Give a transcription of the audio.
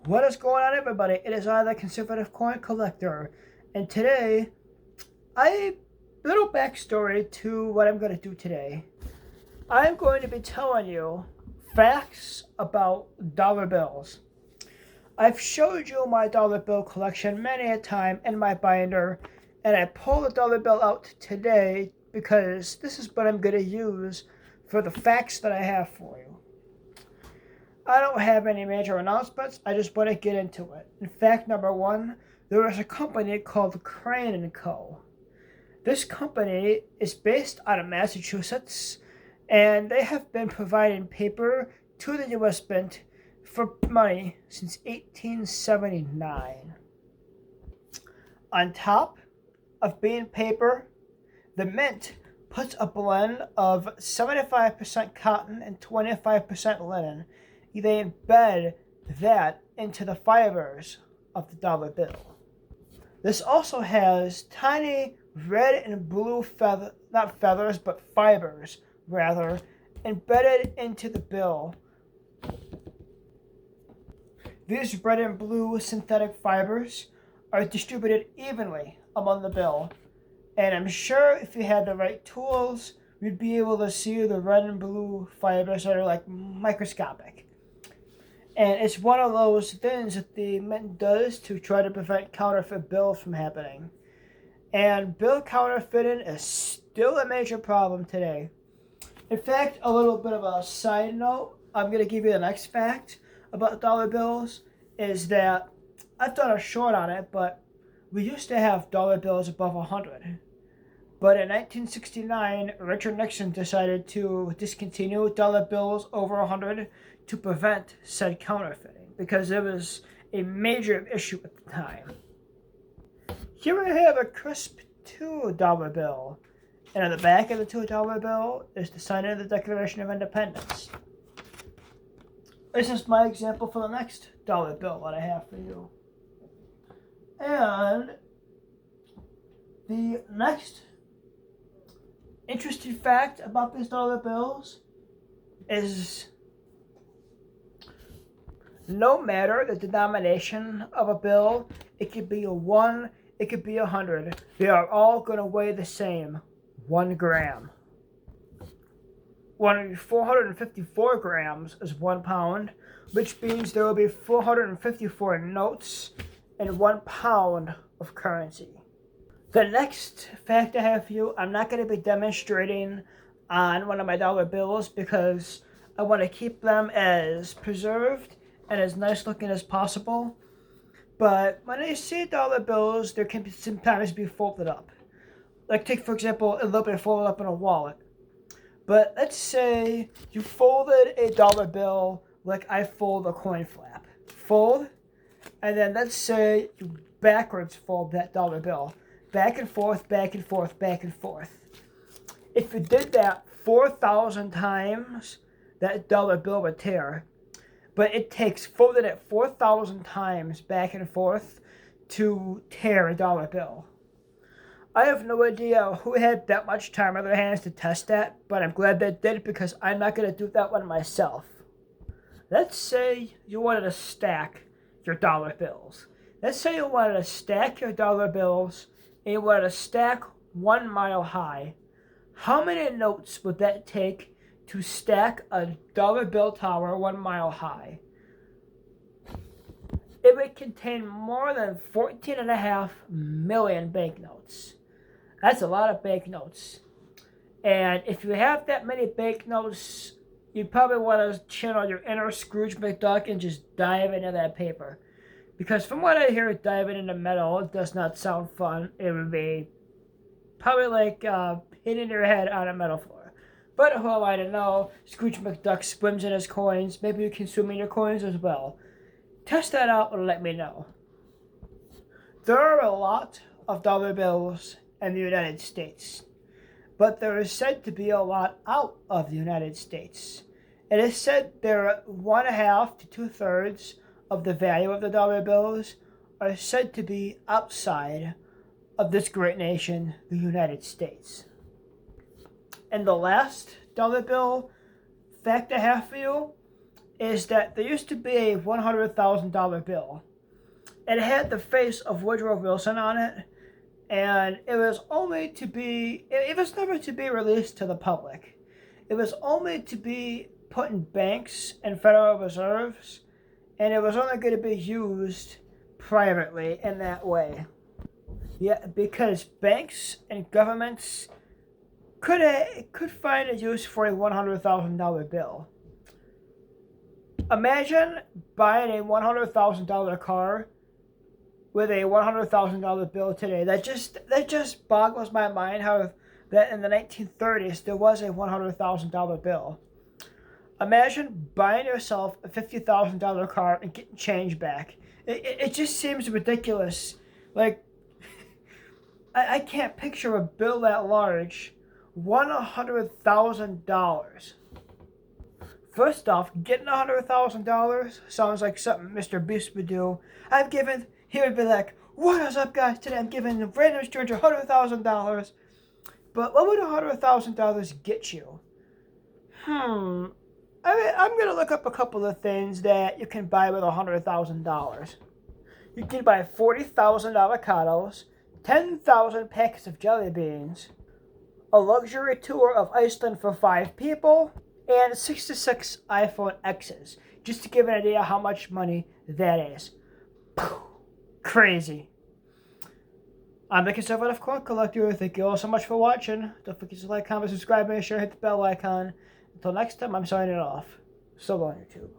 What is going on, everybody? It is I, the Conservative Coin Collector, and today, little backstory to what I'm going to do today. I'm going to be telling you facts about dollar bills. I've showed you my dollar bill collection many a time in my binder, and I pulled a dollar bill out today because this is what I'm going to use for the facts that I have for you. I don't have any major announcements. I just want to get into it. In fact, number one, there is a company called Crane & Co. This company is based out of Massachusetts, and they have been providing paper to the U.S. Mint for money since 1879. On top of being paper, the Mint puts a blend of 75% cotton and 25% linen. They embed that into the fibers of the dollar bill. This also has tiny red and blue fibers, embedded into the bill. These red and blue synthetic fibers are distributed evenly among the bill, and I'm sure if you had the right tools, you'd be able to see the red and blue fibers that are like microscopic. And it's one of those things that the Mint does to try to prevent counterfeit bills from happening. And bill counterfeiting is still a major problem today. In fact, a little bit of a side note, I'm going to give you the next fact about dollar bills, is that I've done a short on it, but we used to have dollar bills above 100. But in 1969, Richard Nixon decided to discontinue dollar bills over 100 to prevent said counterfeiting, because it was a major issue at the time. Here we have a crisp $2 bill, and on the back of the $2 bill is the signing of the Declaration of Independence. This is my example for the next dollar bill that I have for you. And the next interesting fact about these dollar bills is no matter the denomination of a bill, it could be a 1, it could be 100, they are all going to weigh the same, 1 gram. 454 grams is 1 pound, which means there will be 454 notes and 1 pound of currency. The next fact I have for you, I'm not going to be demonstrating on one of my dollar bills because I want to keep them as preserved and as nice looking as possible. But when I see dollar bills, there can sometimes be folded up. Like take, for example, a little bit folded up in a wallet. But let's say you folded a dollar bill like I fold a coin flap. Fold, and then let's say you backwards fold that dollar bill. Back and forth, back and forth, back and forth. If you did that 4,000 times, that dollar bill would tear. But it takes folded it 4,000 times back and forth to tear a dollar bill. I have no idea who had that much time on their hands to test that, but I'm glad they did because I'm not going to do that one myself. Let's say you wanted to stack your dollar bills. Let's say you wanted to stack your dollar bills and you wanted to stack 1 mile high. How many notes would that take to stack a dollar bill tower 1 mile high? It would contain more than 14.5 million banknotes. That's a lot of banknotes. And if you have that many banknotes, you probably want to channel your inner Scrooge McDuck and just dive into that paper. Because from what I hear, diving into metal, it does not sound fun. It would be probably like hitting your head on a metal floor. But who am I to know? Scrooge McDuck swims in his coins. Maybe you can swim in your coins as well. Test that out and let me know. There are a lot of dollar bills in the United States, but there is said to be a lot out of the United States. It is said there are 1/2 to 2/3 of the value of the dollar bills are said to be outside of this great nation, the United States. And the last dollar bill fact I have for you is that there used to be a $100,000 bill. It had the face of Woodrow Wilson on it, and it was never to be released to the public. It was only to be put in banks and Federal Reserves, and it was only going to be used privately in that way. Yeah, because banks and governments could find a use for a $100,000 bill. Imagine buying a $100,000 car with a $100,000 bill today. That just boggles my mind how that in the 1930s there was a $100,000 bill. Imagine buying yourself a $50,000 car and getting change back. It just seems ridiculous. Like, I can't picture a bill that large. $100,000. First off, getting $100,000 sounds like something Mr. Beast would do. He would be like, "What is up, guys? Today I'm giving a random stranger $100,000." But what would $100,000 get you? I'm gonna look up a couple of things that you can buy with $100,000. You can buy 40,000 avocados, 10,000 packets of jelly beans, a luxury tour of Iceland for 5 people, and 66 iPhone X's. Just to give an idea how much money that is. Crazy. I'm the Conservative Coin Collector. Thank you all so much for watching. Don't forget to like, comment, subscribe, and share, hit the bell icon. Until next time, I'm signing off. So long, YouTube.